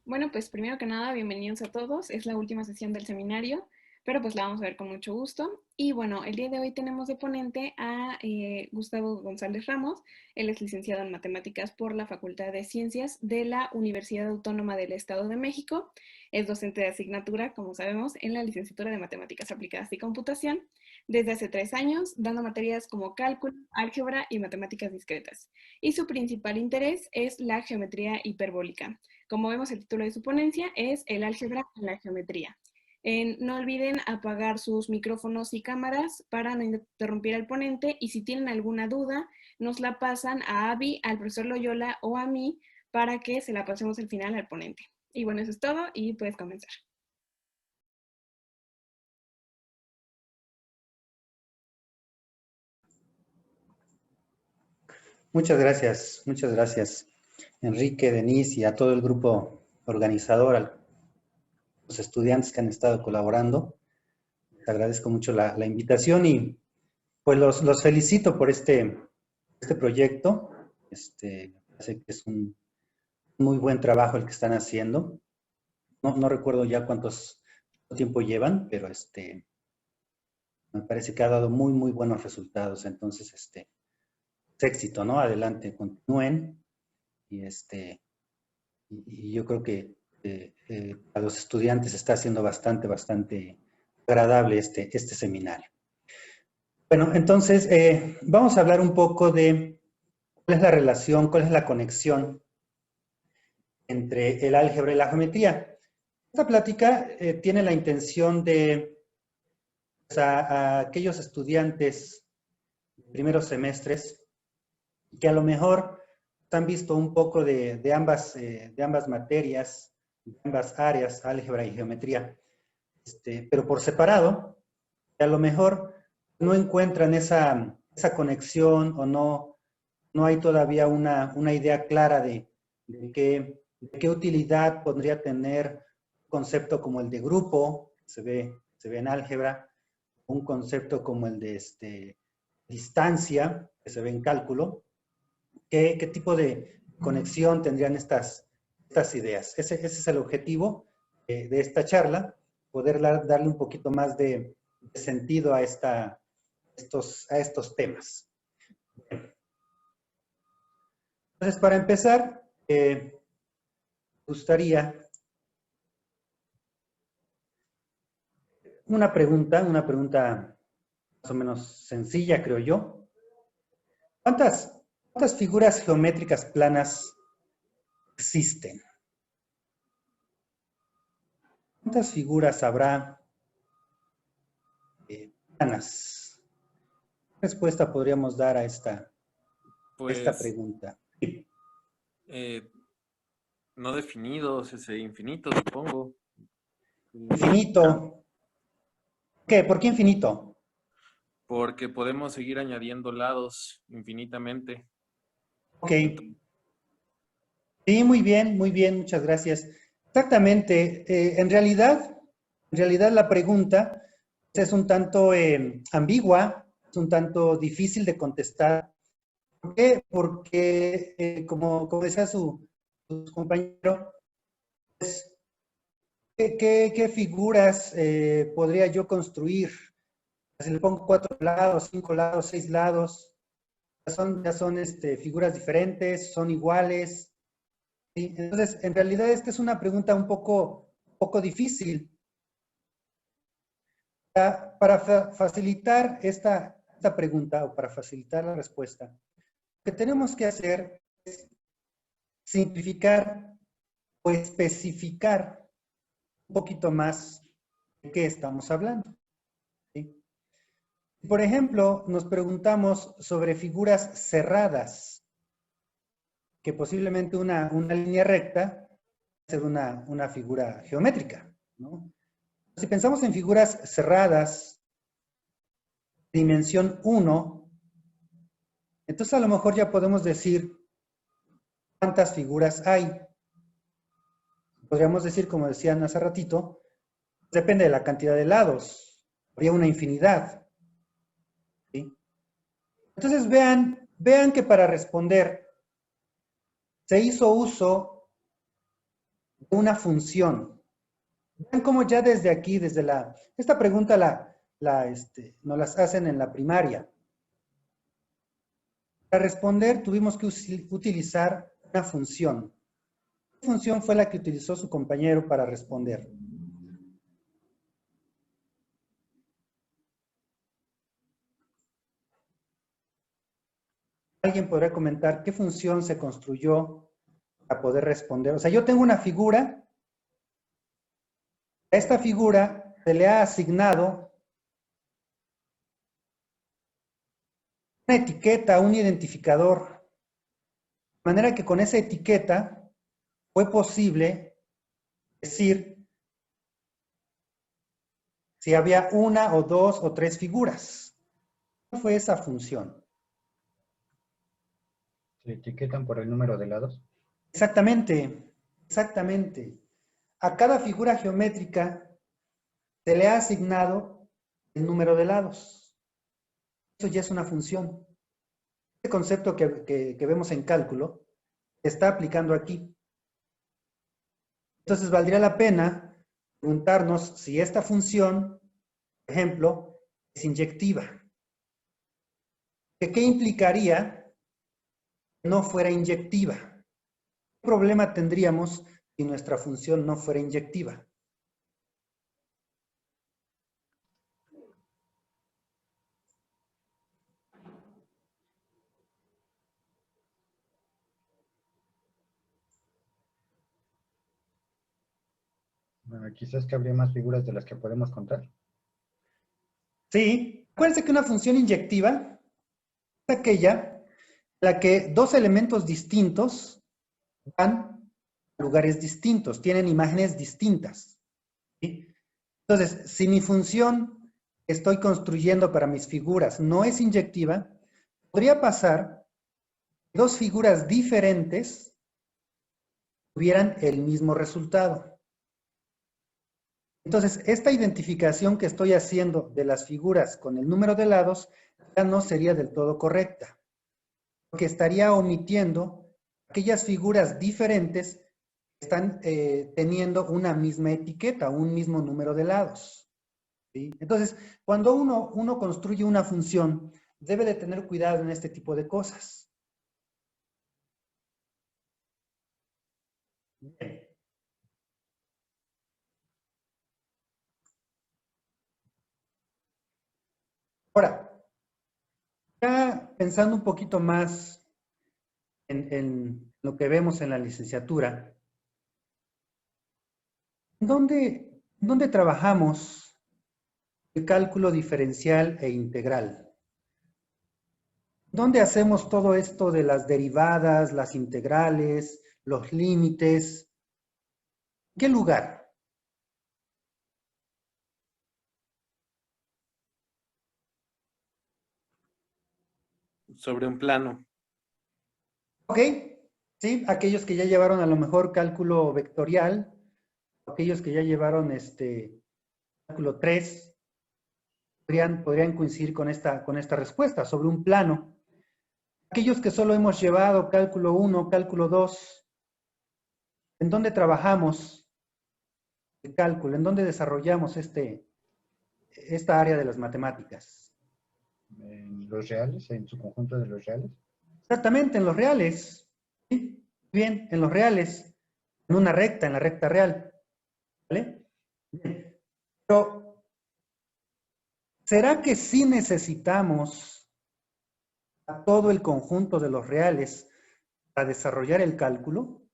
Bueno, pues primero que nada, bienvenidos a todos. Es la última sesión del seminario, pero pues la vamos a ver con mucho gusto. Y bueno, el día de hoy tenemos de ponente a Gustavo González Ramos. Él es licenciado en Matemáticas por la Facultad de Ciencias de la Universidad Autónoma del Estado de México. Es docente de asignatura, como sabemos, en la licenciatura de Matemáticas Aplicadas y Computación desde hace 3 años, dando materias como cálculo, álgebra y matemáticas discretas. Y su principal interés es la geometría hiperbólica. Como vemos, el título de su ponencia es El álgebra en la geometría. No olviden apagar sus micrófonos y cámaras para no interrumpir al ponente, y si tienen alguna duda, nos la pasan a Abby, al profesor Loyola o a mí para que se la pasemos al final al ponente. Y bueno, eso es todo y puedes comenzar. Muchas gracias, Enrique, Denise y a todo el grupo organizador, a los estudiantes que han estado colaborando. Les agradezco mucho la invitación y pues los felicito por este proyecto. Me parece que es un muy buen trabajo el que están haciendo. No recuerdo ya cuánto tiempo llevan, pero me parece que ha dado muy buenos resultados. Entonces, es éxito, ¿no? Adelante, continúen y y yo creo que a los estudiantes está siendo bastante agradable este seminario. Bueno, entonces vamos a hablar un poco de cuál es la relación, cuál es la conexión entre el álgebra y la geometría. Esta plática tiene la intención de pues, a aquellos estudiantes de primeros semestres que a lo mejor han visto un poco de ambas materias, de ambas áreas, álgebra y geometría, pero por separado, que a lo mejor no encuentran esa conexión o no hay todavía una idea clara de qué utilidad podría tener un concepto como el de grupo, que se ve en álgebra, un concepto como el de distancia, que se ve en cálculo. ¿Qué tipo de conexión tendrían estas ideas? Ese es el objetivo de esta charla, poder darle un poquito más de sentido a estos temas. Entonces, para empezar, me gustaría una pregunta más o menos sencilla, creo yo. ¿Cuántas figuras geométricas planas existen? ¿Cuántas figuras habrá planas? ¿Qué respuesta podríamos dar a esta Pues pregunta? no definidos, ese infinito, supongo. Infinito. ¿Qué? ¿Por qué infinito? Porque podemos seguir añadiendo lados infinitamente. Ok. Sí, muy bien, muchas gracias. Exactamente. En realidad la pregunta es un tanto ambigua, es un tanto difícil de contestar. ¿Por qué? Porque, como decía su compañero, pues, ¿qué figuras podría yo construir? Si le pongo 4 lados, 5 lados, 6 lados, ya son figuras diferentes, son iguales. ¿Sí? Entonces, en realidad esta es una pregunta un poco difícil. Para facilitar esta pregunta o para facilitar la respuesta, lo que tenemos que hacer es simplificar o especificar un poquito más de qué estamos hablando. ¿Sí? Por ejemplo, nos preguntamos sobre figuras cerradas, que posiblemente una línea recta puede ser una figura geométrica, ¿no? Si pensamos en figuras cerradas, dimensión 1, entonces a lo mejor ya podemos decir cuántas figuras hay. Podríamos decir, como decían hace ratito, depende de la cantidad de lados. Habría una infinidad. ¿Sí? Entonces vean que para responder se hizo uso de una función. Vean cómo ya desde aquí, esta pregunta nos las hacen en la primaria. Para responder tuvimos que utilizar una función. ¿Qué función fue la que utilizó su compañero para responder? ¿Alguien podrá comentar qué función se construyó para poder responder? O sea, yo tengo una figura. A esta figura se le ha asignado una etiqueta, un identificador. De manera que con esa etiqueta fue posible decir si había una o dos o tres figuras. ¿Cuál fue esa función? ¿Se etiquetan por el número de lados? Exactamente, exactamente. A cada figura geométrica se le ha asignado el número de lados. Eso ya es una función. Este concepto que vemos en cálculo se está aplicando aquí. Entonces, valdría la pena preguntarnos si esta función, por ejemplo, es inyectiva. ¿Qué implicaría que no fuera inyectiva? ¿Qué problema tendríamos si nuestra función no fuera inyectiva? Bueno, quizás que habría más figuras de las que podemos contar. Sí, acuérdense que una función inyectiva es aquella en la que dos elementos distintos van a lugares distintos, tienen imágenes distintas. ¿Sí? Entonces, si mi función que estoy construyendo para mis figuras no es inyectiva, podría pasar que dos figuras diferentes tuvieran el mismo resultado. Entonces, esta identificación que estoy haciendo de las figuras con el número de lados ya no sería del todo correcta, porque estaría omitiendo aquellas figuras diferentes que están teniendo una misma etiqueta, un mismo número de lados. ¿Sí? Entonces, cuando uno construye una función, debe de tener cuidado en este tipo de cosas. Bien. Ahora, ya pensando un poquito más en lo que vemos en la licenciatura, ¿dónde trabajamos el cálculo diferencial e integral? ¿Dónde hacemos todo esto de las derivadas, las integrales, los límites? ¿En qué lugar? Sobre un plano. ¿Ok? Sí, aquellos que ya llevaron a lo mejor cálculo vectorial, aquellos que ya llevaron cálculo 3, podrían coincidir con esta respuesta, sobre un plano. Aquellos que solo hemos llevado cálculo 1, cálculo 2, ¿en dónde trabajamos el cálculo? ¿En dónde desarrollamos esta área de las matemáticas? ¿En los reales? ¿En su conjunto de los reales? Exactamente, en los reales. ¿Sí? Bien, en los reales, en una recta, en la recta real. ¿Vale? Bien. Pero, ¿será que sí necesitamos a todo el conjunto de los reales para desarrollar el cálculo?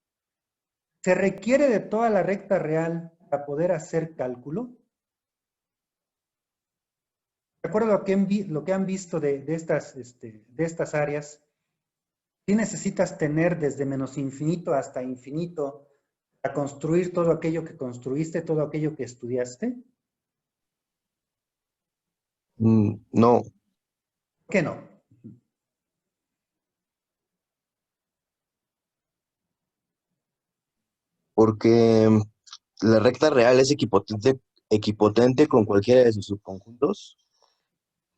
¿Se requiere de toda la recta real para poder hacer cálculo? De acuerdo a lo que han visto de estas áreas, ¿sí necesitas tener desde menos infinito hasta infinito para construir todo aquello que construiste, todo aquello que estudiaste? No, ¿Por qué no? porque la recta real es equipotente con cualquiera de sus subconjuntos.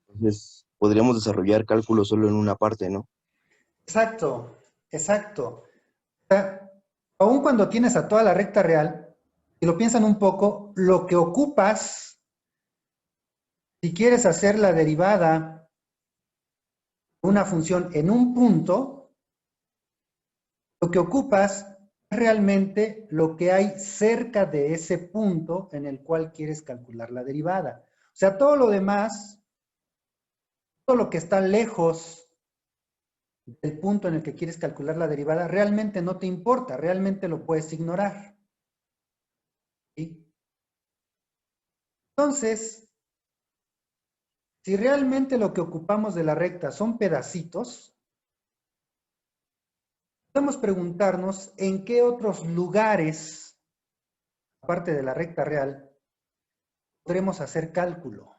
Entonces, podríamos desarrollar cálculos solo en una parte, ¿no? Exacto, exacto. O sea, Aun cuando tienes a toda la recta real, y lo piensan un poco, lo que ocupas, si quieres hacer la derivada de una función en un punto, lo que ocupas es realmente lo que hay cerca de ese punto en el cual quieres calcular la derivada. O sea, todo lo demás, todo lo que está lejos del punto en el que quieres calcular la derivada, realmente no te importa, realmente lo puedes ignorar. ¿Sí? Entonces, si realmente lo que ocupamos de la recta son pedacitos, podemos preguntarnos en qué otros lugares, aparte de la recta real, podremos hacer cálculo.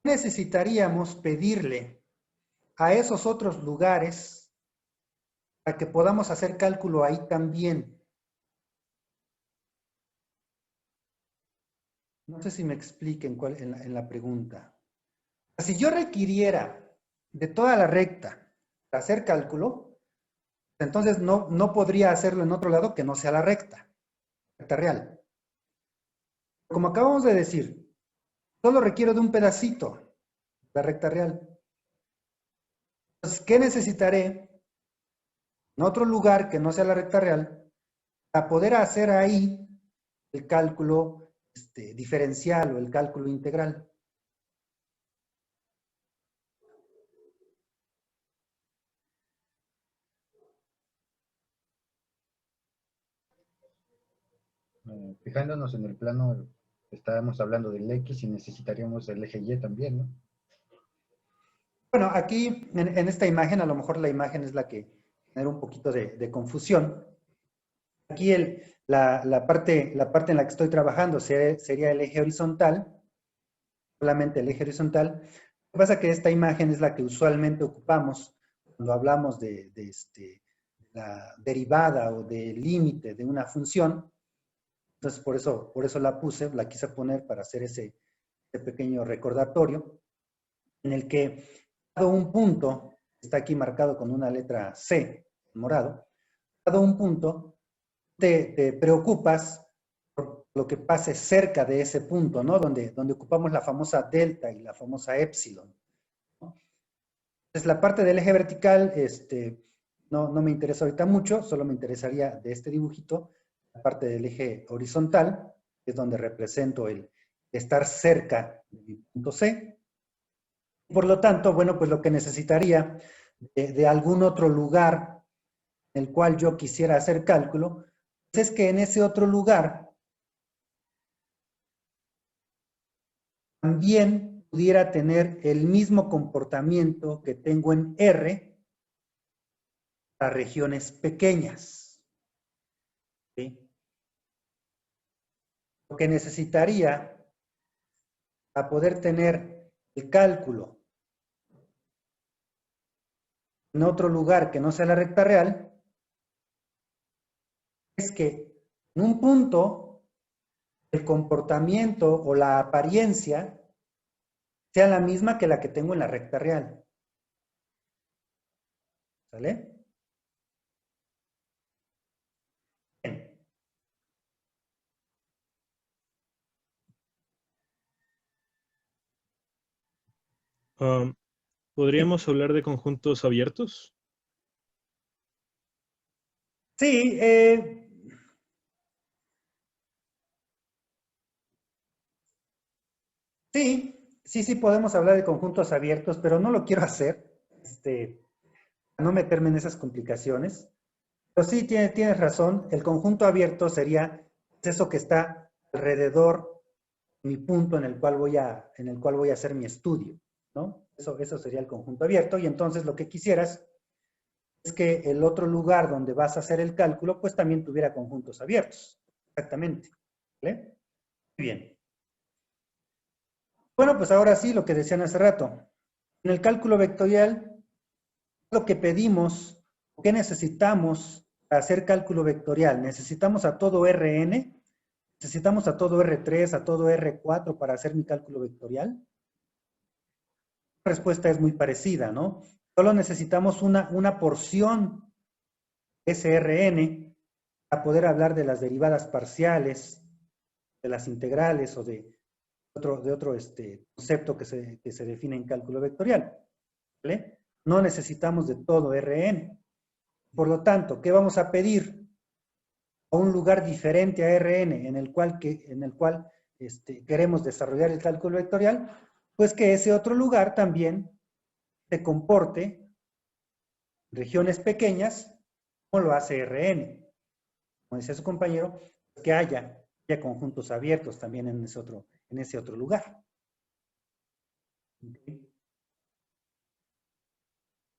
Necesitaríamos pedirle a esos otros lugares para que podamos hacer cálculo ahí también. No sé si me expliquen en la pregunta. Si yo requiriera de toda la recta para hacer cálculo, entonces no podría hacerlo en otro lado que no sea la recta real. Como acabamos de decir, solo requiero de un pedacito, la recta real. Entonces, ¿qué necesitaré en otro lugar que no sea la recta real para poder hacer ahí el cálculo diferencial o el cálculo integral? Fijándonos en el plano, estábamos hablando del X y necesitaríamos el eje Y también, ¿no? Bueno, aquí en esta imagen, a lo mejor la imagen es la que genera un poquito de confusión. Aquí la parte en la que estoy trabajando sería el eje horizontal, solamente el eje horizontal. Lo que pasa es que esta imagen es la que usualmente ocupamos cuando hablamos de la derivada o del límite de una función. Entonces, por eso la puse, la quise poner para hacer ese pequeño recordatorio, en el que dado un punto, está aquí marcado con una letra C, morado, dado un punto, te preocupas por lo que pase cerca de ese punto, ¿no? Donde ocupamos la famosa delta y la famosa epsilon, ¿no? Entonces, la parte del eje vertical, no me interesa ahorita mucho, solo me interesaría de este dibujito, la parte del eje horizontal, que es donde represento el estar cerca de mi punto C. Por lo tanto, bueno, pues lo que necesitaría de algún otro lugar en el cual yo quisiera hacer cálculo, pues es que en ese otro lugar también pudiera tener el mismo comportamiento que tengo en R para regiones pequeñas. ¿Sí? Lo que necesitaría para poder tener el cálculo en otro lugar que no sea la recta real es que en un punto el comportamiento o la apariencia sea la misma que la que tengo en la recta real. ¿Sale? Bien. ¿Podríamos hablar de conjuntos abiertos? Sí, sí, podemos hablar de conjuntos abiertos, pero no lo quiero hacer, no meterme en esas complicaciones. Pero sí, tienes razón, el conjunto abierto sería eso que está alrededor de mi punto en el cual voy a hacer mi estudio, ¿no? Eso sería el conjunto abierto, y entonces lo que quisieras es que el otro lugar donde vas a hacer el cálculo, pues también tuviera conjuntos abiertos. Exactamente. ¿Vale? Muy bien. Bueno, pues ahora sí, lo que decían hace rato. En el cálculo vectorial, lo que pedimos, ¿qué necesitamos para hacer cálculo vectorial? ¿Necesitamos a todo Rn? ¿Necesitamos a todo R3, a todo R4 para hacer mi cálculo vectorial? La respuesta es muy parecida, ¿no? Solo necesitamos una porción SRN, para poder hablar de las derivadas parciales, de las integrales o de otro concepto que se define en cálculo vectorial. ¿Vale? No necesitamos de todo Rn. Por lo tanto, ¿qué vamos a pedir? A un lugar diferente a Rn en el cual queremos desarrollar el cálculo vectorial, pues que ese otro lugar también se comporte en regiones pequeñas como lo hace Rn. Como decía su compañero, que haya conjuntos abiertos también en ese otro lugar. ¿Okay?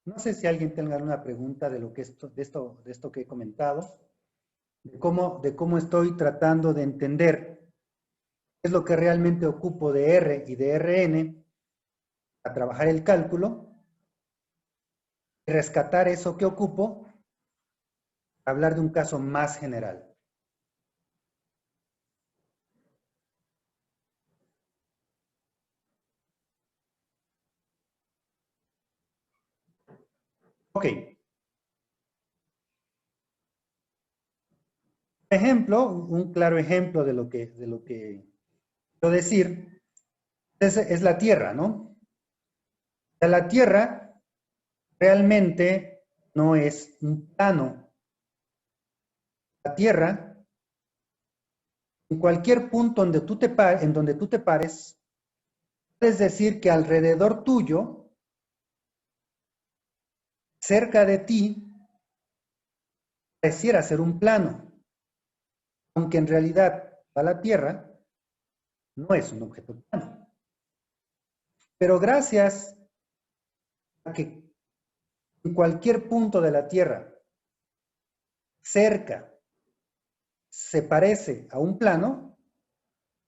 No sé si alguien tenga alguna pregunta de lo que de esto que he comentado, de cómo estoy tratando de entender qué es lo que realmente ocupo de R y de Rn a trabajar el cálculo, y rescatar eso que ocupo, hablar de un caso más general. Ok. Ejemplo, un claro ejemplo de lo que quiero decir es la Tierra, ¿no? O sea, la Tierra realmente no es un plano. La Tierra, en cualquier punto en donde tú te pares, puedes decir que alrededor tuyo, cerca de ti, pareciera ser un plano, aunque en realidad para la Tierra no es un objeto plano. Pero gracias a que en cualquier punto de la Tierra, cerca, se parece a un plano,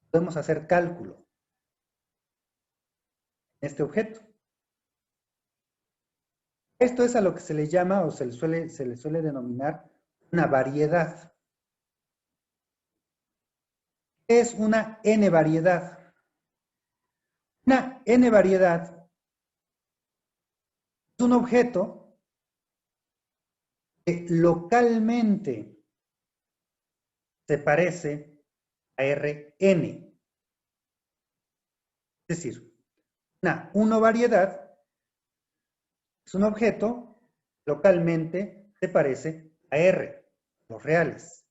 podemos hacer cálculo en este objeto. Esto es a lo que se le llama o se le suele denominar una variedad. ¿Qué es una n-variedad? Una n-variedad es un objeto que localmente se parece a Rn. Es decir, una uno-variedad es un objeto que localmente se parece a R, los reales.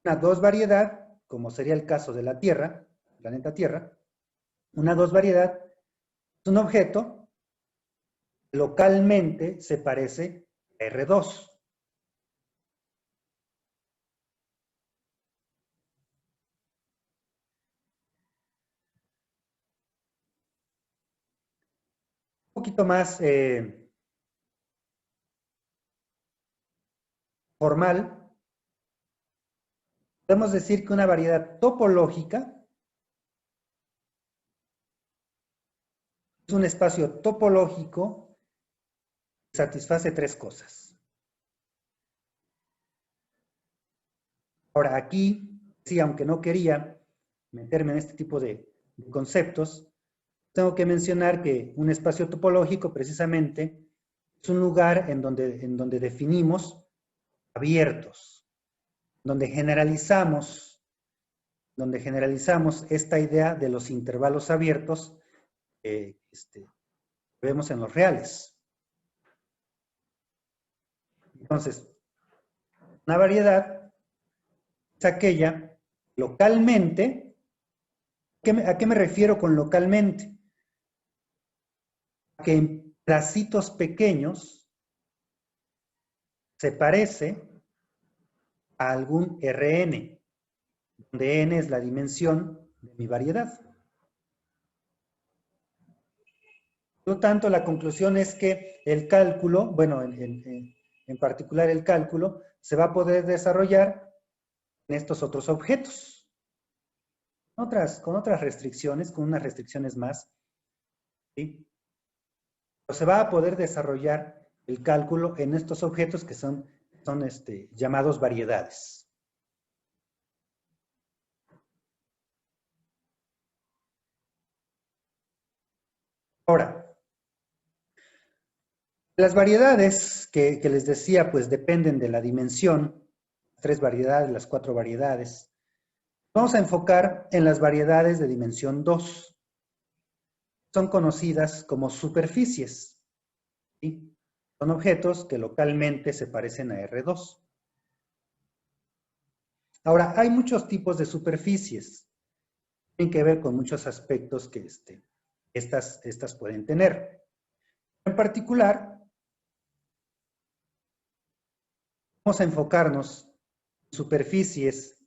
Una dos-variedad, como sería el caso de la Tierra, planeta Tierra, una dos-variedad es un objeto que localmente se parece a R2. Un poquito más formal, podemos decir que una variedad topológica es un espacio topológico que satisface tres cosas. Ahora, aquí, sí, aunque no quería meterme en este tipo de conceptos, tengo que mencionar que un espacio topológico precisamente es un lugar en donde definimos abiertos, donde generalizamos esta idea de los intervalos abiertos que vemos en los reales. Entonces, una variedad es aquella localmente. ¿A qué me refiero con localmente? A que en pedacitos pequeños se parece a algún Rn, donde n es la dimensión de mi variedad. Por lo tanto, la conclusión es que el cálculo, bueno, en particular el cálculo, se va a poder desarrollar en estos otros objetos. Con otras restricciones, con unas restricciones más, ¿sí? Pero se va a poder desarrollar el cálculo en estos objetos que son llamados variedades. Ahora, Las variedades que les decía, pues dependen de la dimensión, 3 variedades, las 4 variedades. Vamos a enfocar en las variedades de dimensión 2. Son conocidas como superficies, ¿sí? Son objetos que localmente se parecen a R2. Ahora, hay muchos tipos de superficies. Tienen que ver con muchos aspectos que estas pueden tener. En particular, vamos a enfocarnos en superficies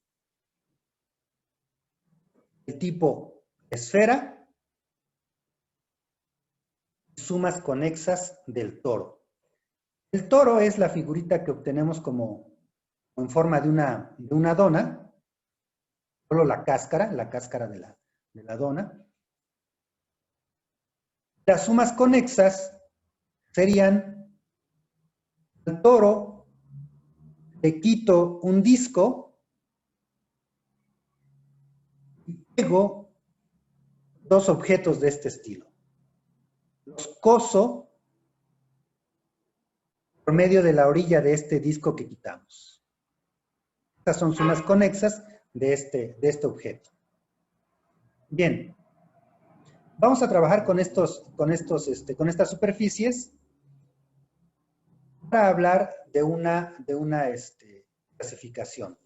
de tipo esfera y sumas conexas del toro. El toro es la figurita que obtenemos como en forma de una dona, solo la cáscara de la dona. Las sumas conexas serían, al toro le quito un disco y pego 2 objetos de este estilo. Los coso por medio de la orilla de este disco que quitamos. Estas son sumas conexas de este objeto. Bien, vamos a trabajar con estas superficies para hablar de una clasificación.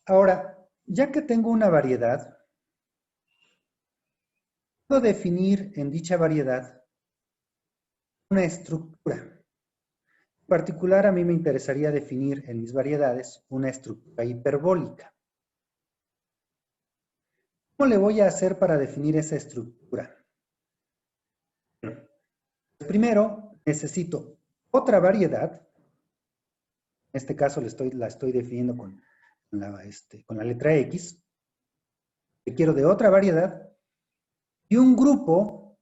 Ahora, ya que tengo una variedad, puedo definir en dicha variedad una estructura. En particular, a mí me interesaría definir en mis variedades una estructura hiperbólica. ¿Cómo le voy a hacer para definir esa estructura? Bueno, primero necesito otra variedad. En este caso la estoy definiendo con la letra X. Quiero de otra variedad y un grupo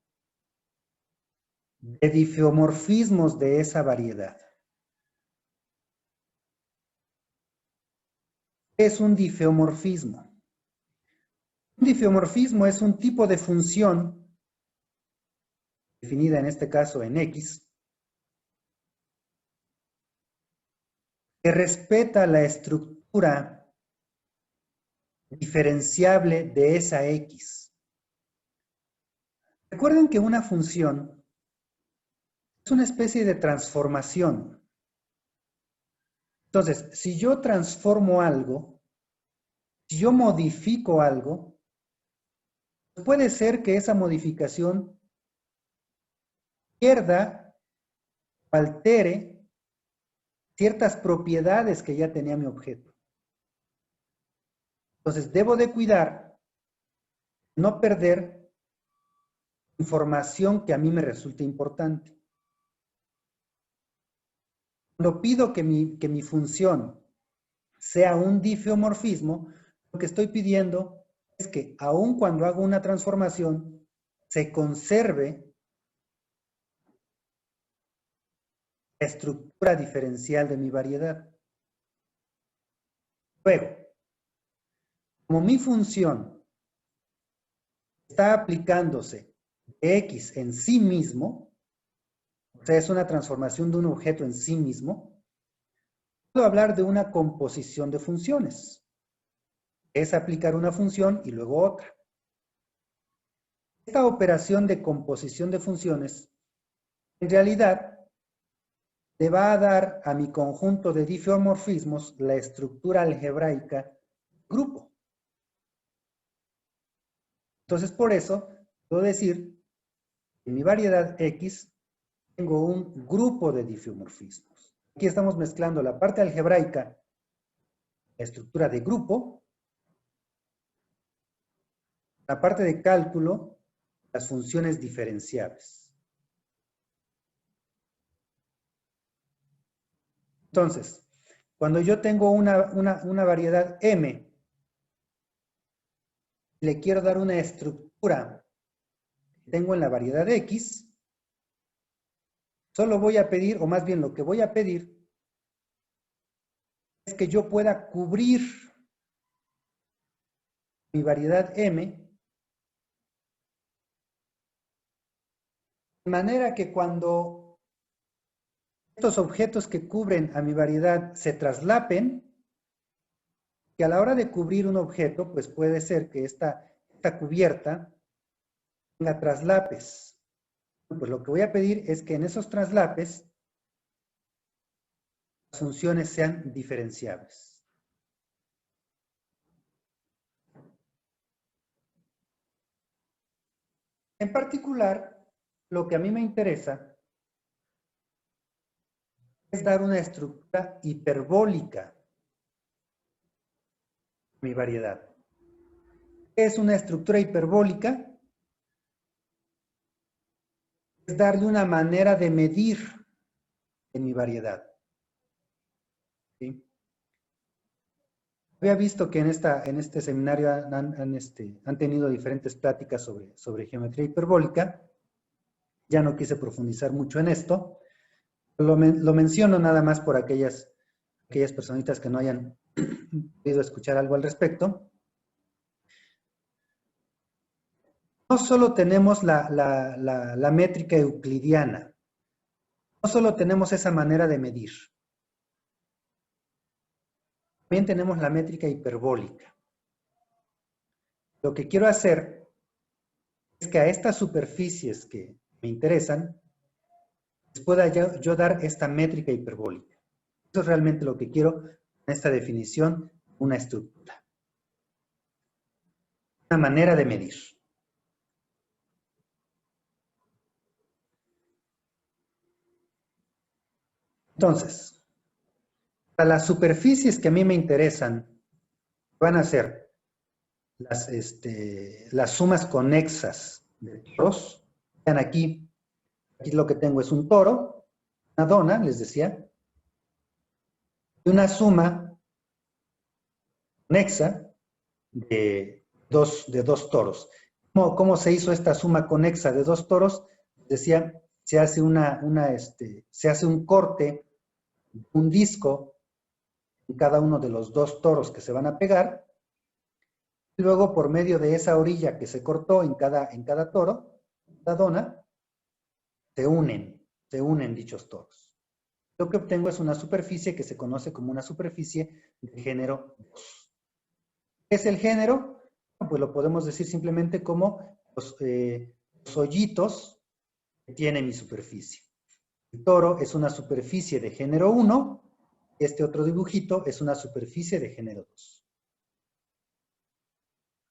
de difeomorfismos de esa variedad. ¿Qué es un difeomorfismo? Un difeomorfismo es un tipo de función, definida en este caso en X, que respeta la estructura diferenciable de esa X. Recuerden que una función es una especie de transformación. Entonces, si yo transformo algo, si yo modifico algo, puede ser que esa modificación pierda o altere ciertas propiedades que ya tenía mi objeto. Entonces, debo de cuidar no perder información que a mí me resulte importante. Cuando pido que mi función sea un difeomorfismo, lo que estoy pidiendo es que aun cuando hago una transformación, se conserve la estructura diferencial de mi variedad. Luego, como mi función está aplicándose de X en sí mismo, o sea, es una transformación de un objeto en sí mismo, puedo hablar de una composición de funciones. Es aplicar una función y luego otra. Esta operación de composición de funciones, en realidad, le va a dar a mi conjunto de difeomorfismos la estructura algebraica grupo. Entonces, por eso, puedo decir que en mi variedad X tengo un grupo de difeomorfismos. Aquí estamos mezclando la parte algebraica, la estructura de grupo, la parte de cálculo, las funciones diferenciables. Entonces, cuando yo tengo una variedad M, le quiero dar una estructura que tengo en la variedad X, solo voy a pedir, o más bien lo que voy a pedir, es que yo pueda cubrir mi variedad M, de manera que cuando estos objetos que cubren a mi variedad se traslapen, que a la hora de cubrir un objeto, pues puede ser que esta cubierta tenga traslapes. Pues lo que voy a pedir es que en esos traslapes las funciones sean diferenciables. En particular, lo que a mí me interesa es dar una estructura hiperbólica a mi variedad. ¿Qué es una estructura hiperbólica? Es darle una manera de medir en mi variedad. ¿Sí? Había visto que en este seminario han tenido diferentes pláticas sobre geometría hiperbólica. Ya no quise profundizar mucho en esto. Lo menciono nada más por aquellas personitas que no hayan podido escuchar algo al respecto. No solo tenemos la métrica euclidiana, no solo tenemos esa manera de medir, también tenemos la métrica hiperbólica. Lo que quiero hacer es que a estas superficies que me interesan, les pueda yo dar esta métrica hiperbólica. Eso es realmente lo que quiero en esta definición, una estructura. Una manera de medir. Entonces, para las superficies que a mí me interesan, van a ser las sumas conexas de toros. Vean aquí lo que tengo es un toro, una dona, les decía, y una suma conexa de dos toros. ¿Cómo se hizo esta suma conexa de dos toros? Decía, se hace se hace un corte, un disco en cada uno de los dos toros que se van a pegar, y luego por medio de esa orilla que se cortó en cada toro, cada dona, se unen dichos toros. Lo que obtengo es una superficie que se conoce como una superficie de género 2. ¿Qué es el género? Pues lo podemos decir simplemente como los hoyitos que tiene mi superficie. El toro es una superficie de género 1, este otro dibujito es una superficie de género 2.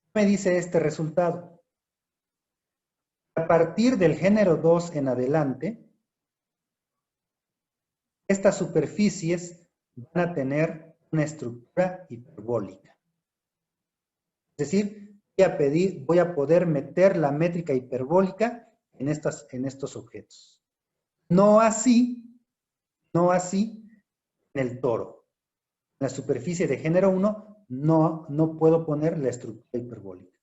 ¿Qué me dice este resultado? A partir del género 2 en adelante, estas superficies van a tener una estructura hiperbólica. Es decir, voy a poder meter la métrica hiperbólica en estos objetos. No así en el toro. En la superficie de género 1 no puedo poner la estructura hiperbólica.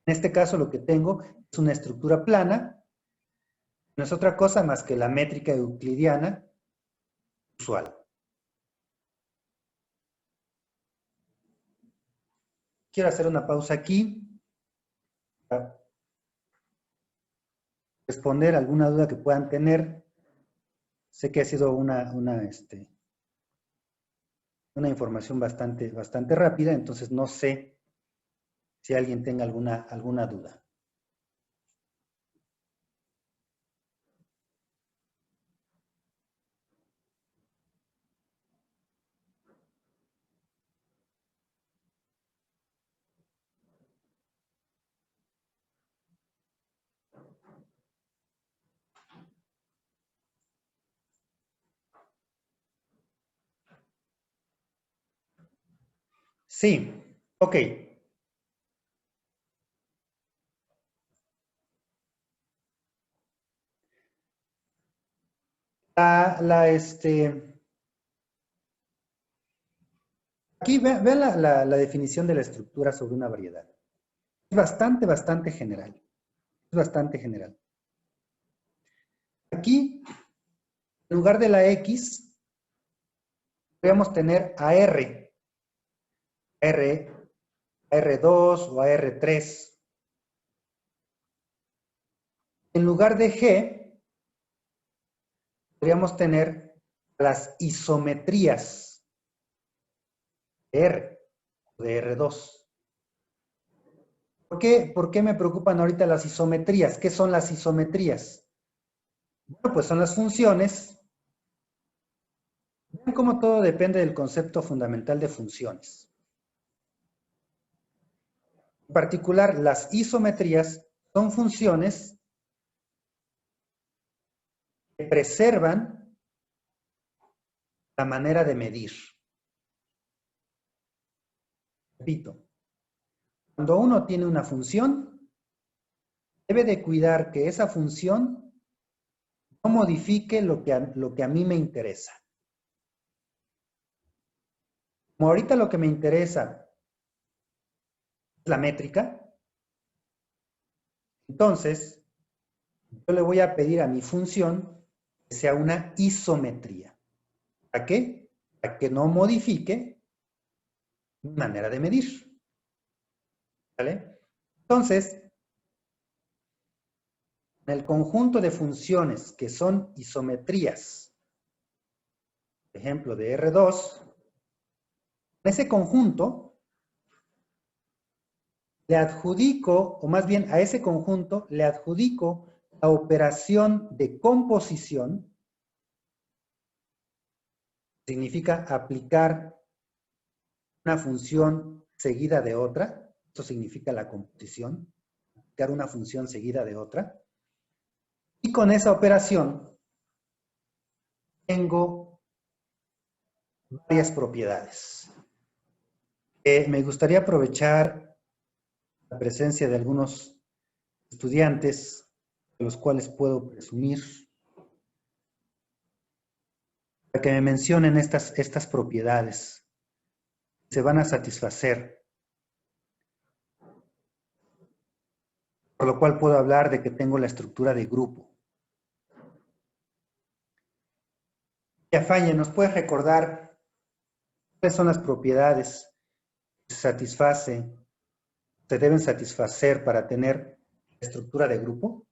En este caso lo que tengo es una estructura plana, no es otra cosa más que la métrica euclidiana usual. Quiero hacer una pausa aquí para responder alguna duda que puedan tener. Sé que ha sido una información bastante rápida, entonces no sé si alguien tenga alguna duda. Sí, ok. Aquí vean la definición de la estructura sobre una variedad. Es bastante general. Es bastante general. Aquí, en lugar de la X, podríamos tener a R. R a R2 o a R3. En lugar de G, podríamos tener las isometrías de R, de R2. ¿Por qué me preocupan ahorita las isometrías? ¿Qué son las isometrías? Bueno, pues son las funciones. Vean cómo todo depende del concepto fundamental de funciones. En particular, las isometrías son funciones que preservan la manera de medir. Repito, cuando uno tiene una función, debe de cuidar que esa función no modifique lo que a mí me interesa. Como ahorita lo que me interesa es la métrica, entonces yo le voy a pedir a mi función que sea una isometría. ¿Para qué? Para que no modifique mi manera de medir. ¿Vale? Entonces, en el conjunto de funciones que son isometrías, por ejemplo, de R2, en ese conjunto le adjudico, o más bien a ese conjunto le adjudico la operación de composición, significa aplicar una función seguida de otra, esto significa la composición, aplicar una función seguida de otra, y con esa operación tengo varias propiedades. Me gustaría aprovechar la presencia de algunos estudiantes, de los cuales puedo presumir, para que me mencionen estas propiedades. Se van a satisfacer. Por lo cual puedo hablar de que tengo la estructura de grupo. Yafaye, ¿nos puedes recordar cuáles son las propiedades que se deben satisfacer para tener la estructura de grupo?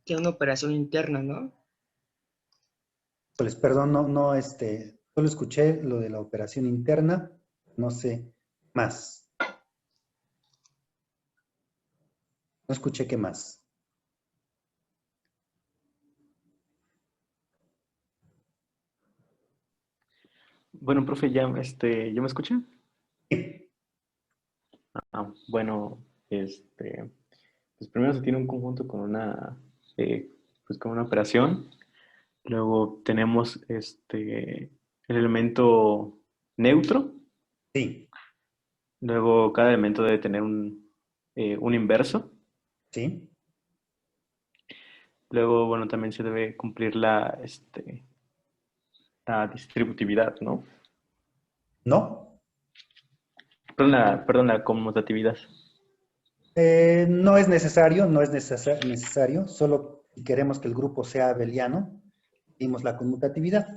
Tiene una operación interna, ¿no? Pues perdón, solo escuché lo de la operación interna, no sé más. No escuché qué más. Bueno, profe, ¿ya me escucha? Sí. Bueno, pues primero se tiene un conjunto con pues con una operación. Luego tenemos el elemento neutro. Sí, Luego cada elemento debe tener un inverso. sí. Luego, bueno, también se debe cumplir la distributividad, ¿no? ¿No? Perdón, la conmutatividad. No es necesario, necesario, solo si queremos que el grupo sea abeliano, dimos la conmutatividad.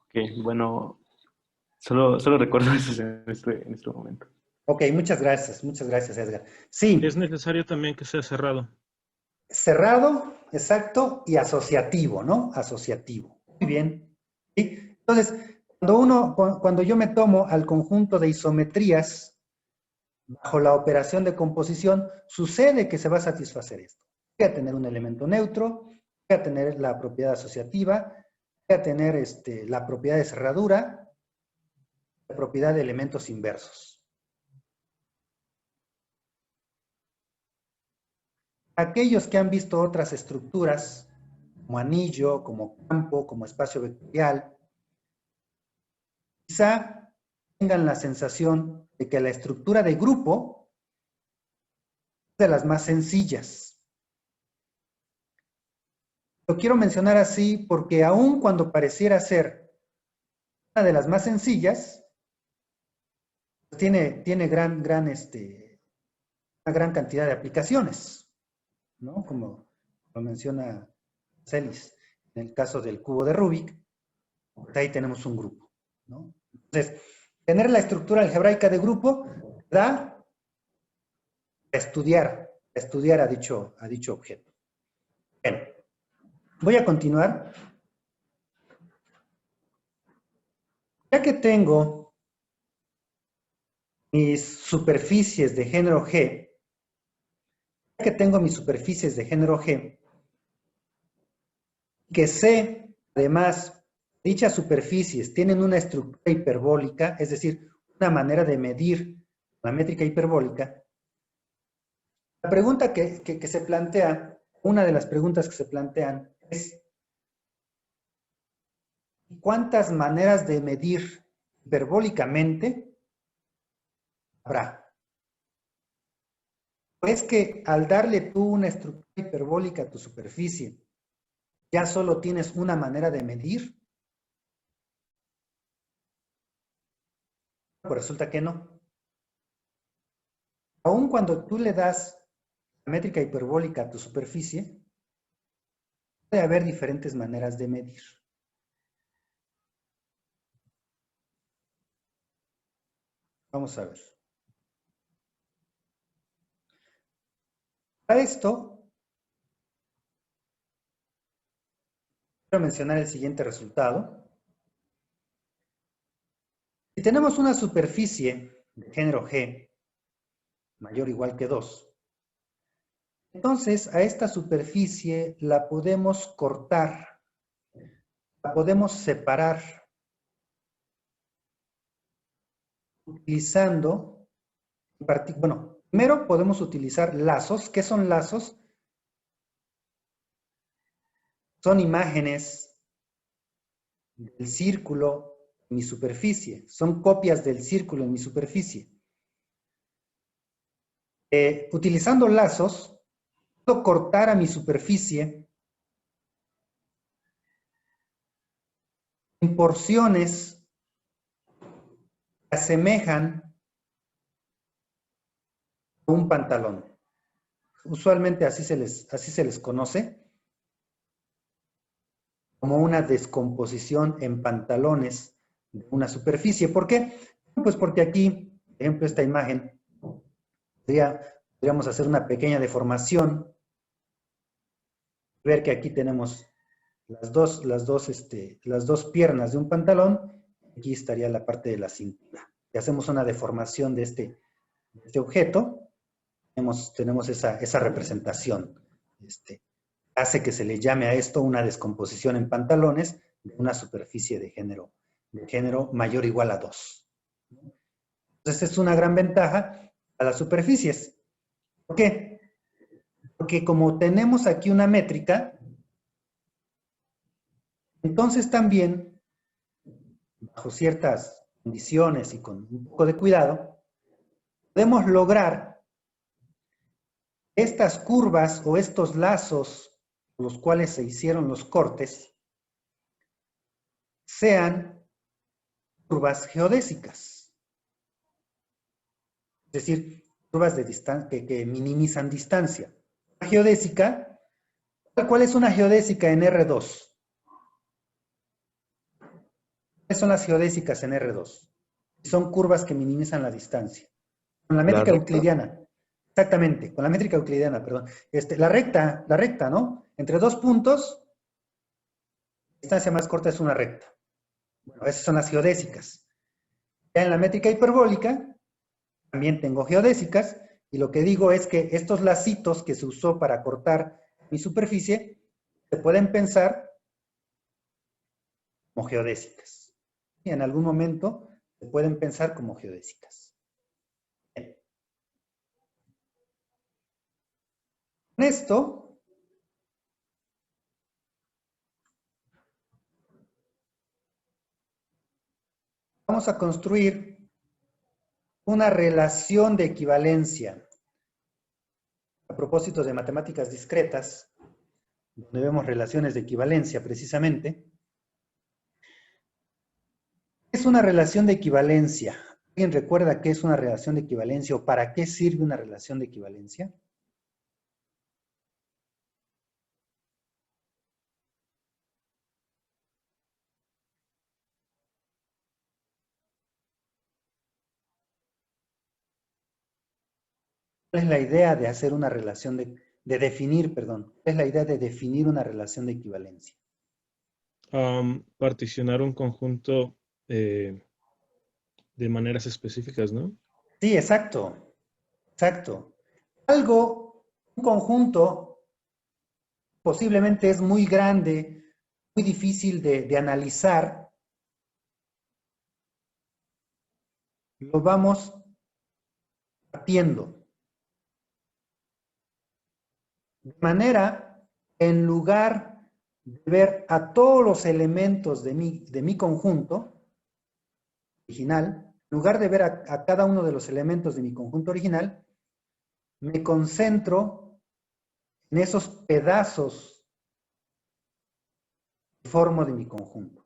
Ok, bueno, solo recuerdo eso en este momento. Ok, muchas gracias, Edgar. Sí, Es necesario también que sea cerrado. cerrado, exacto, y asociativo, ¿no? Asociativo. Muy bien. ¿Sí? Entonces, cuando yo me tomo al conjunto de isometrías bajo la operación de composición, sucede que se va a satisfacer esto. Voy a tener un elemento neutro, voy a tener la propiedad asociativa, voy a tener la propiedad de cerradura, la propiedad de elementos inversos. Aquellos que han visto otras estructuras, como anillo, como campo, como espacio vectorial, quizá tengan la sensación de que la estructura de grupo de las más sencillas. Lo quiero mencionar así porque aun cuando pareciera ser una de las más sencillas, tiene una gran cantidad de aplicaciones, ¿no? Como lo menciona Celis, en el caso del cubo de Rubik, pues ahí tenemos un grupo, ¿no? Entonces, tener la estructura algebraica de grupo da a estudiar a dicho objeto. Bien, voy a continuar. Ya que tengo mis superficies de género G, que sé, además, dichas superficies tienen una estructura hiperbólica, es decir, una manera de medir la métrica hiperbólica, la pregunta que se plantea, una de las preguntas que se plantean es ¿cuántas maneras de medir hiperbólicamente habrá? Es que al darle tú una estructura hiperbólica a tu superficie, ya solo tienes una manera de medir. Pues resulta que no. Aun cuando tú le das la métrica hiperbólica a tu superficie, puede haber diferentes maneras de medir. Vamos a ver. Para esto, quiero mencionar el siguiente resultado. Si tenemos una superficie de género G mayor o igual que 2, entonces a esta superficie la podemos cortar, la podemos separar utilizando, bueno, primero podemos utilizar lazos. ¿Qué son lazos? Son imágenes del círculo en mi superficie, son copias del círculo en mi superficie. Utilizando lazos, puedo cortar a mi superficie en porciones que asemejan a un pantalón. Usualmente así se les conoce, como una descomposición en pantalones de una superficie. ¿Por qué? Pues porque aquí, por ejemplo, esta imagen, podríamos hacer una pequeña deformación, ver que aquí tenemos las dos piernas de un pantalón, aquí estaría la parte de la cintura. Si hacemos una deformación de este objeto, tenemos esa representación. Hace que se le llame a esto una descomposición en pantalones de una superficie de género mayor o igual a 2. Entonces, es una gran ventaja a las superficies. ¿Por qué? Porque como tenemos aquí una métrica, entonces también, bajo ciertas condiciones y con un poco de cuidado, podemos lograr estas curvas o estos lazos por los cuales se hicieron los cortes sean curvas geodésicas. Es decir, curvas de que minimizan distancia. La geodésica, ¿cuál es una geodésica en R2? ¿Cuáles son las geodésicas en R2? Son curvas que minimizan la distancia. Con la métrica euclidiana. Exactamente, con la métrica euclidiana, perdón. La recta, ¿no? Entre dos puntos, la distancia más corta es una recta. Bueno, esas son las geodésicas. Ya en la métrica hiperbólica, también tengo geodésicas, y lo que digo es que estos lacitos que se usó para cortar mi superficie, se pueden pensar como geodésicas. Y en algún momento se pueden pensar como geodésicas. Bien. Con esto, vamos a construir una relación de equivalencia a propósito de matemáticas discretas, donde vemos relaciones de equivalencia precisamente. ¿Qué es una relación de equivalencia? ¿Alguien recuerda qué es una relación de equivalencia o para qué sirve una relación de equivalencia? ¿Cuál es la idea de hacer una relación de definir, perdón? ¿Cuál es la idea de definir una relación de equivalencia? Particionar un conjunto de maneras específicas, ¿no? Sí, exacto, exacto. Algo, un conjunto, posiblemente es muy grande, muy difícil de analizar. Lo vamos partiendo. De manera, en lugar de ver a todos los elementos de mi conjunto original, en lugar de ver a cada uno de los elementos de mi conjunto original, me concentro en esos pedazos que formo de mi conjunto.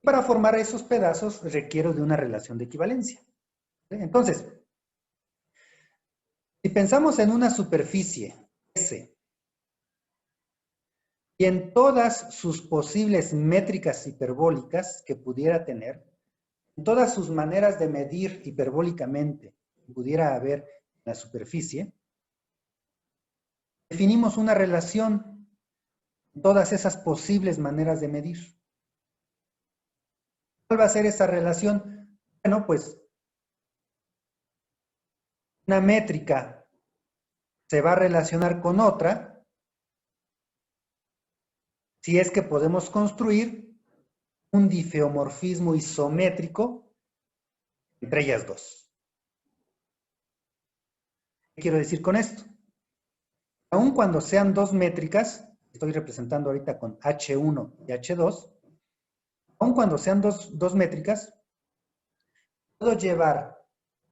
Para formar esos pedazos requiero de una relación de equivalencia. Entonces, si pensamos en una superficie S, y en todas sus posibles métricas hiperbólicas que pudiera tener, en todas sus maneras de medir hiperbólicamente que pudiera haber en la superficie, definimos una relación en todas esas posibles maneras de medir. ¿Cuál va a ser esa relación? Bueno, pues una métrica se va a relacionar con otra si es que podemos construir un difeomorfismo isométrico entre ellas dos. ¿Qué quiero decir con esto? Aun cuando sean dos métricas, estoy representando ahorita con H1 y H2, aun cuando sean dos métricas, puedo llevar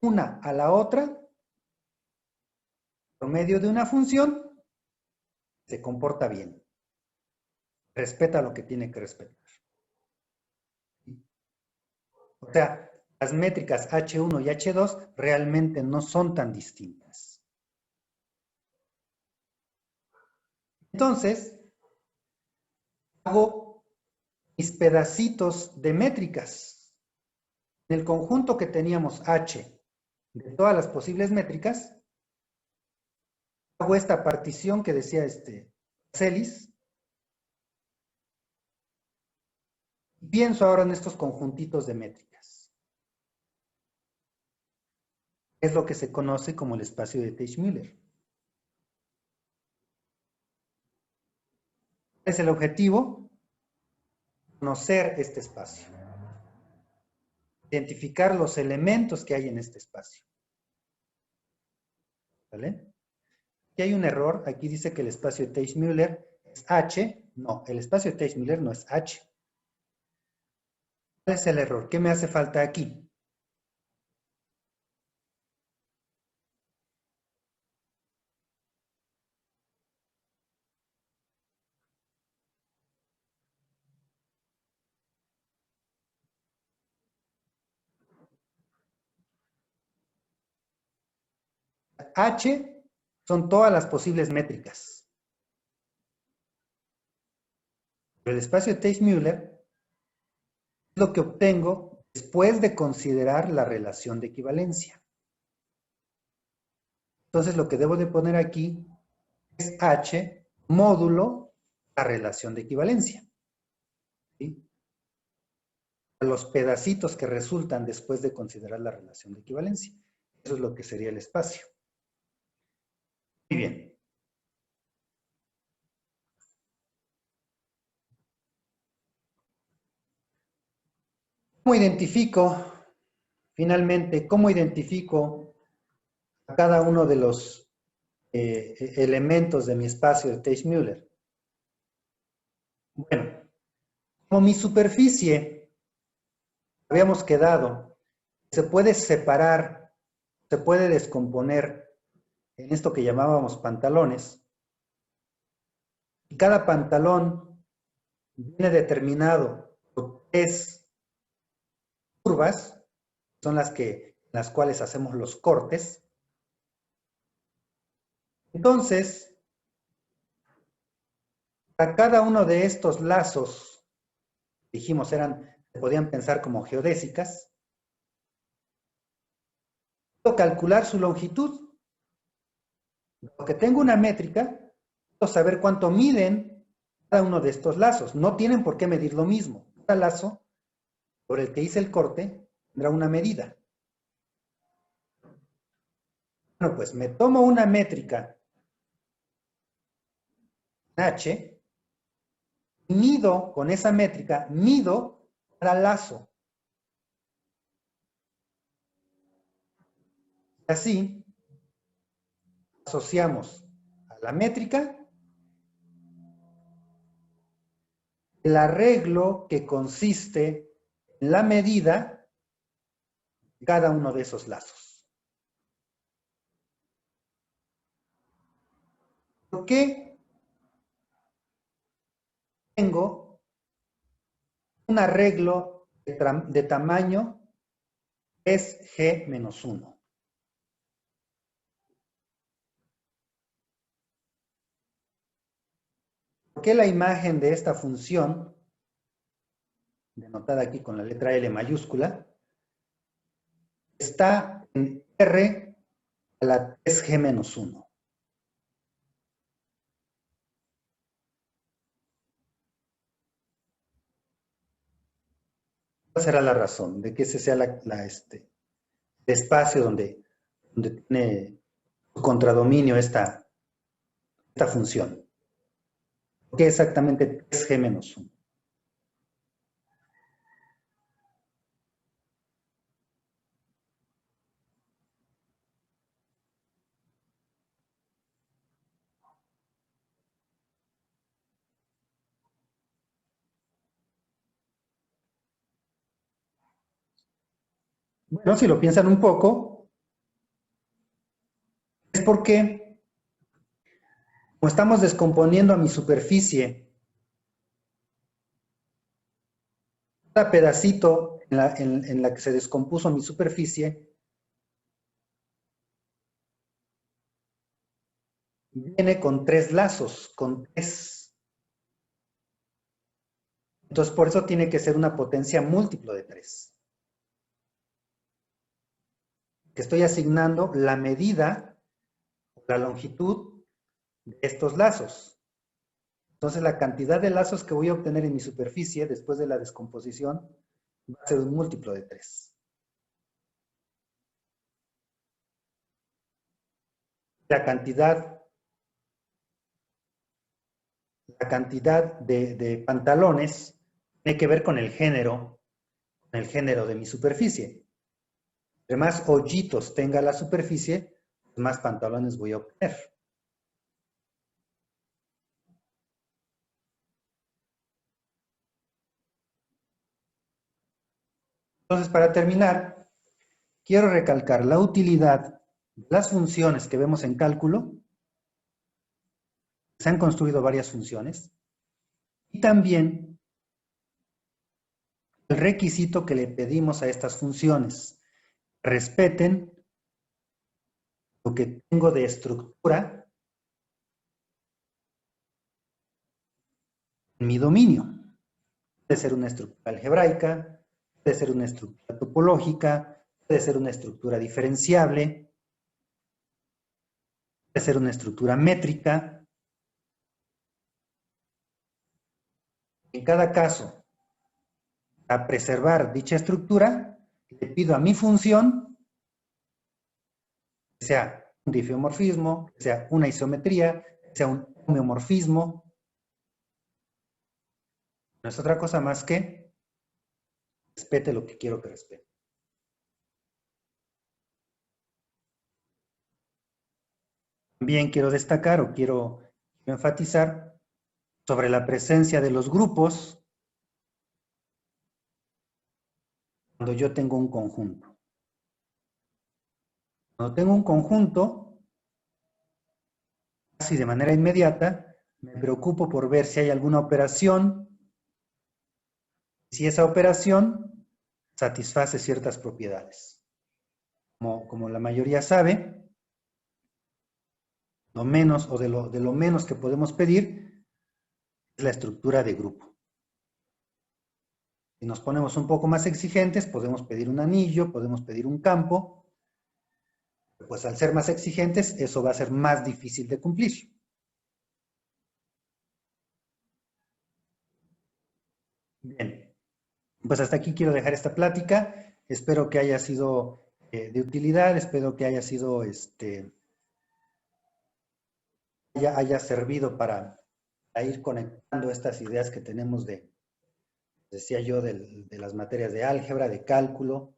una a la otra por medio de una función que se comporta bien. Respeta lo que tiene que respetar. O sea, las métricas H1 y H2 realmente no son tan distintas. Entonces, hago mis pedacitos de métricas. En el conjunto que teníamos H de todas las posibles métricas, hago esta partición que decía Celis, y pienso ahora en estos conjuntitos de métricas. Es lo que se conoce como el espacio de Teichmüller. ¿Cuál es el objetivo? Conocer este espacio. Identificar los elementos que hay en este espacio. ¿Vale? Aquí hay un error. Aquí dice que el espacio de Teichmüller es H. No, el espacio de Teichmüller no es H. ¿Cuál es el error? ¿Qué me hace falta aquí? H son todas las posibles métricas. Pero el espacio de Teichmüller es lo que obtengo después de considerar la relación de equivalencia. Entonces lo que debo de poner aquí es H módulo la relación de equivalencia. ¿Sí? Los pedacitos que resultan después de considerar la relación de equivalencia. Eso es lo que sería el espacio. Muy bien. ¿Cómo identifico, finalmente, cómo identifico a cada uno de los elementos de mi espacio de Teichmüller? Bueno, como mi superficie, habíamos quedado, se puede separar, se puede descomponer en esto que llamábamos pantalones. Y cada pantalón viene determinado por 3 curvas, son las cuales hacemos los cortes. Entonces, para cada uno de estos lazos, dijimos, se podían pensar como geodésicas, puedo calcular su longitud. Porque tengo una métrica, puedo saber cuánto miden cada uno de estos lazos. No tienen por qué medir lo mismo. Cada lazo por el que hice el corte tendrá una medida. Bueno, pues me tomo una métrica H y mido con esa métrica, mido cada lazo. Y así asociamos a la métrica el arreglo que consiste en la medida de cada uno de esos lazos. ¿Por qué tengo un arreglo de tamaño es G-1? ¿Por qué la imagen de esta función, denotada aquí con la letra L mayúscula, está en R a la 3G-1? ¿Cuál será la razón de que ese sea el espacio donde tiene su contradominio esta función? ¿Por qué exactamente 3G-1? Bueno, si lo piensan un poco, es porque, como estamos descomponiendo a mi superficie, cada pedacito en la que se descompuso mi superficie viene con 3 lazos, con 3. Entonces, por eso tiene que ser una potencia múltiplo de 3. Que estoy asignando la medida, la longitud de estos lazos. Entonces, la cantidad de lazos que voy a obtener en mi superficie después de la descomposición va a ser un múltiplo de 3. La cantidad de pantalones tiene que ver con el género de mi superficie. Entre más hoyitos tenga la superficie, más pantalones voy a obtener. Entonces, para terminar, quiero recalcar la utilidad de las funciones que vemos en cálculo. Se han construido varias funciones. Y también el requisito que le pedimos a estas funciones. Respeten lo que tengo de estructura en mi dominio. Puede ser una estructura algebraica, puede ser una estructura topológica, puede ser una estructura diferenciable, puede ser una estructura métrica. En cada caso, para preservar dicha estructura, le pido a mi función que sea un diffeomorfismo, que sea una isometría, que sea un homeomorfismo. No es otra cosa más que respete lo que quiero que respete. También quiero destacar o quiero enfatizar sobre la presencia de los grupos cuando yo tengo un conjunto. Cuando tengo un conjunto, casi de manera inmediata, me preocupo por ver si hay alguna operación, si esa operación satisface ciertas propiedades. Como la mayoría sabe, lo menos o de lo menos que podemos pedir es la estructura de grupo. Si nos ponemos un poco más exigentes, podemos pedir un anillo, podemos pedir un campo. Pues al ser más exigentes, eso va a ser más difícil de cumplir. Bien, pues hasta aquí quiero dejar esta plática. Espero que haya sido de utilidad, espero que haya sido, haya servido para ir conectando estas ideas que tenemos decía yo, de las materias de álgebra, de cálculo.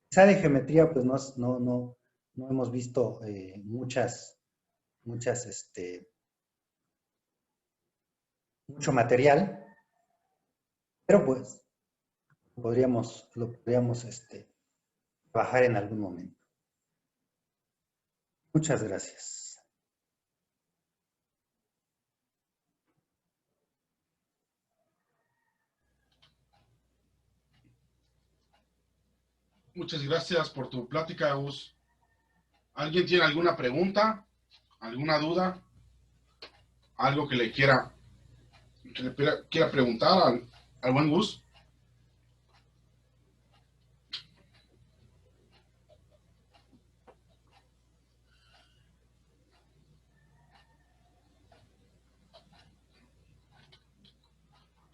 Quizá de geometría, pues no hemos visto mucho material, pero pues lo podríamos trabajar en algún momento. Muchas gracias. Muchas gracias por tu plática, Gus. ¿Alguien tiene alguna pregunta? ¿Alguna duda? ¿Algo que le quiera preguntar al buen Gus?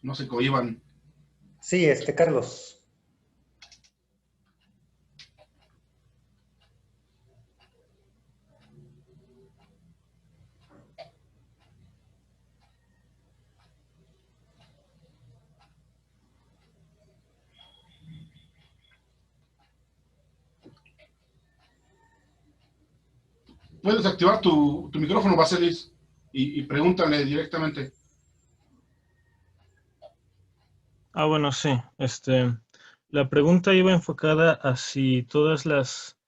No se cohiban. Sí, Carlos. Puedes activar tu micrófono, Baselis, y pregúntale directamente. Bueno, sí. La pregunta iba enfocada a si todas las...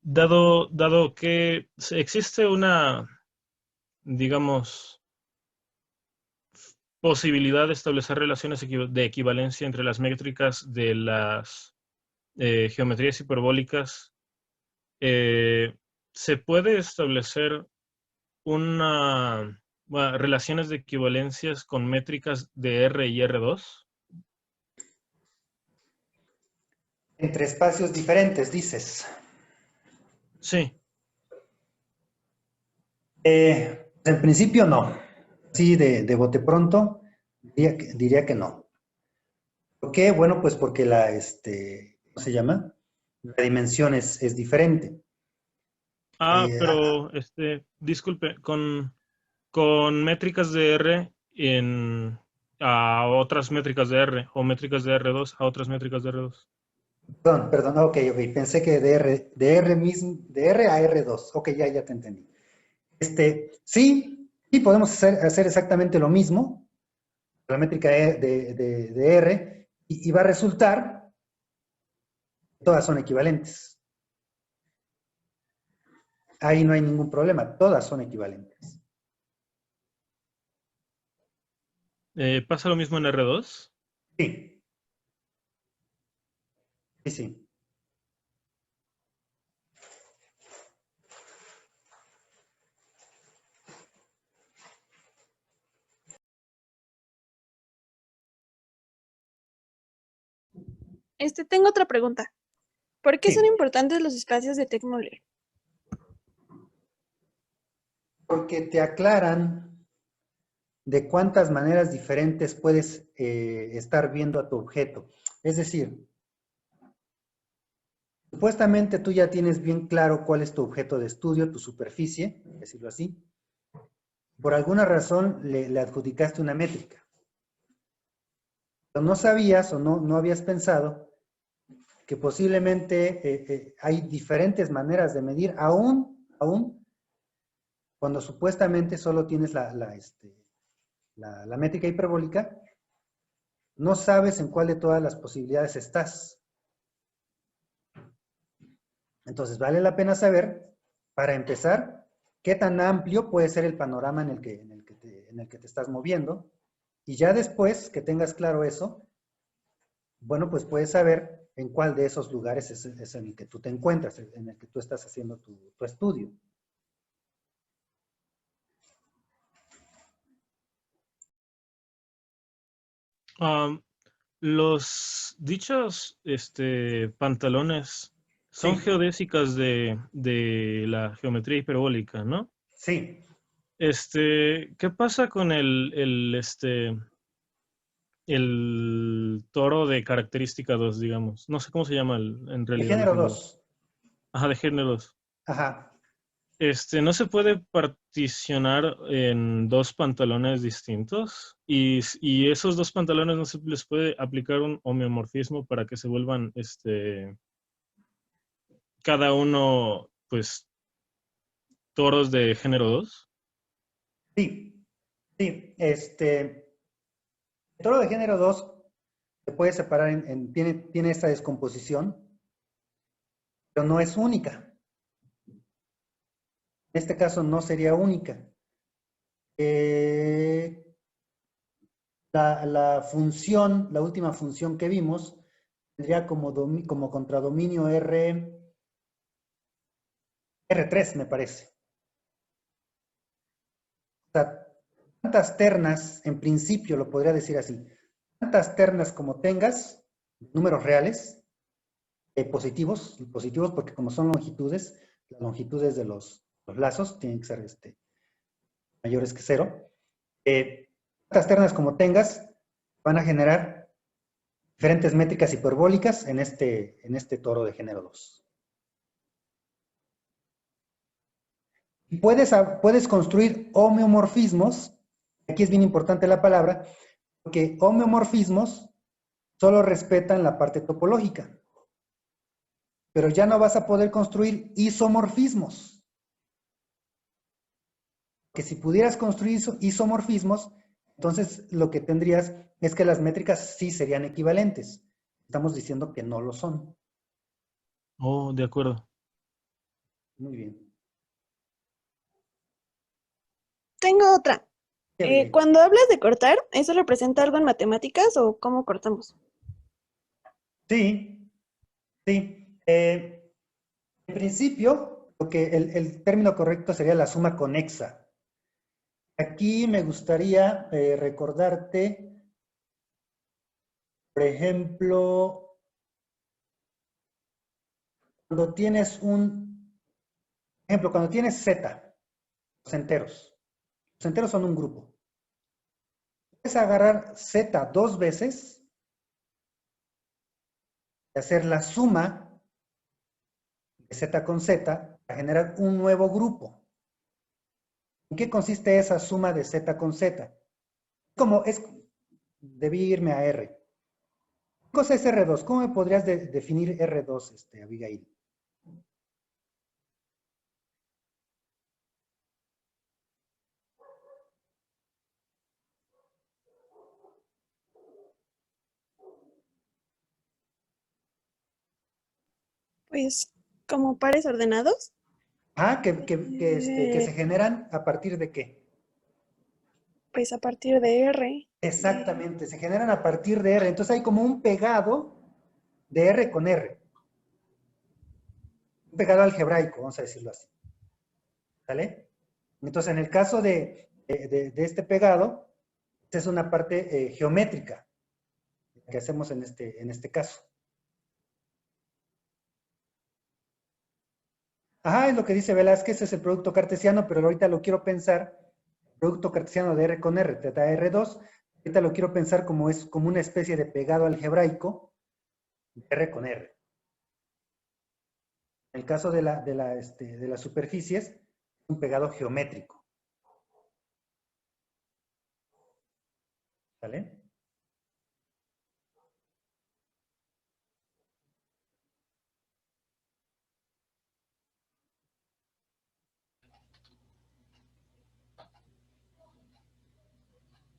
Dado que existe una, digamos, posibilidad de establecer relaciones de equivalencia entre las métricas de las geometrías hiperbólicas, ¿se puede establecer relaciones de equivalencias con métricas de R y R2? Entre espacios diferentes, dices. Sí. En principio no. Sí, de bote pronto, diría que no. ¿Por qué? Bueno, pues porque ¿cómo se llama? La dimensión es diferente. Pero, disculpe, con métricas de R a otras métricas de R, o métricas de R2 a otras métricas de R2. Perdón, ok, pensé que de R a R2, ok, ya te entendí. Sí, podemos hacer exactamente lo mismo, la métrica de R, y va a resultar que todas son equivalentes. Ahí no hay ningún problema, todas son equivalentes. ¿Pasa lo mismo en R2? Sí. Sí. Tengo otra pregunta. ¿Por qué Sí. son importantes los espacios de Tecmoler? Porque te aclaran de cuántas maneras diferentes puedes estar viendo a tu objeto. Es decir, supuestamente tú ya tienes bien claro cuál es tu objeto de estudio, tu superficie, decirlo así. Por alguna razón le adjudicaste una métrica. Pero no sabías o no habías pensado que posiblemente hay diferentes maneras de medir, aún cuando supuestamente solo tienes la métrica hiperbólica, no sabes en cuál de todas las posibilidades estás. Entonces, vale la pena saber, para empezar, qué tan amplio puede ser el panorama en el que te estás moviendo. Y ya después que tengas claro eso, bueno, pues puedes saber en cuál de esos lugares es en el que tú te encuentras, en el que tú estás haciendo tu estudio. Los dichos pantalones son Sí, geodésicas de la geometría hiperbólica, ¿no? sí. ¿Qué pasa con el toro de característica 2, digamos? No sé cómo se llama en De realidad el género género. 2. Ajá, de género 2. Ajá. ¿No se puede particionar en dos pantalones distintos? Y esos dos pantalones no se les puede aplicar un homeomorfismo para que se vuelvan, cada uno, pues, toros de género 2. Sí, sí. El toro de género 2 se puede separar tiene esta descomposición, pero no es única. En este caso no sería única. Eh, la función, la última función que vimos, tendría como contradominio R3, me parece. O sea, tantas ternas, en principio lo podría decir así, tantas ternas como tengas, números reales, positivos porque como son longitudes, las longitudes de los lazos tienen que ser mayores que 0. Tantas ternas como tengas van a generar diferentes métricas hiperbólicas en este toro de género 2. Y puedes construir homeomorfismos, aquí es bien importante la palabra, porque homeomorfismos solo respetan la parte topológica, pero ya no vas a poder construir isomorfismos, que si pudieras construir isomorfismos, entonces lo que tendrías es que las métricas sí serían equivalentes. Estamos diciendo que no lo son. Oh, de acuerdo. Muy bien. Tengo otra. Sí, Abigail. Cuando hablas de cortar, ¿eso representa algo en matemáticas o cómo cortamos? Sí, sí. En principio, el término correcto sería la suma conexa. Aquí me gustaría recordarte, por ejemplo, cuando tienes cuando tienes Z, los enteros. Los enteros son un grupo. Puedes agarrar Z dos veces y hacer la suma de Z con Z para generar un nuevo grupo. ¿En qué consiste esa suma de Z con Z? Debí irme a R. ¿Qué cosa es R2? ¿Cómo me podrías definir R2, Abigail? Pues como pares ordenados. Que se Eh, generan a partir de qué? pues a partir de R. Exactamente, se generan a partir de R. Entonces hay como un pegado de R con R. Un pegado algebraico, vamos a decirlo así. ¿Sale? Entonces, en el caso de este pegado, esta es una parte geométrica que hacemos en este caso. Ajá, es lo que dice Velázquez, es el producto cartesiano, pero ahorita lo quiero pensar, producto cartesiano de R con R, te da R2, ahorita lo quiero pensar como una especie de pegado algebraico de R con R. En el caso de las superficies, es un pegado geométrico. ¿Vale?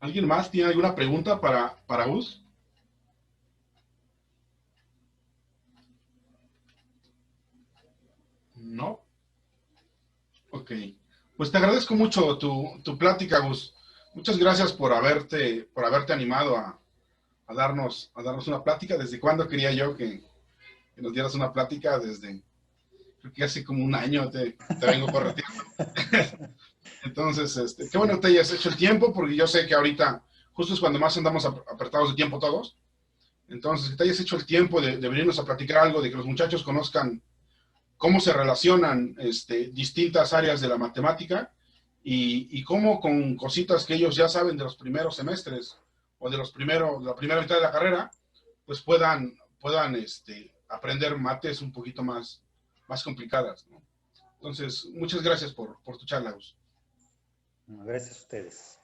¿Alguien más tiene alguna pregunta para Gus? No. Ok. Pues te agradezco mucho tu plática, Gus. Muchas gracias por haberte animado a darnos una plática. ¿Desde cuándo quería yo que nos dieras una plática? Desde, creo que hace como un año te vengo correteando. Entonces, qué bueno que te hayas hecho el tiempo, porque yo sé que ahorita justo es cuando más andamos apretados de tiempo todos. Entonces, que te hayas hecho el tiempo de venirnos a platicar algo, de que los muchachos conozcan cómo se relacionan distintas áreas de la matemática y cómo con cositas que ellos ya saben de los primeros semestres o de la primera mitad de la carrera, pues puedan aprender mates un poquito más complicadas, ¿no? Entonces, muchas gracias por tu charla, Gus. Gracias a ustedes.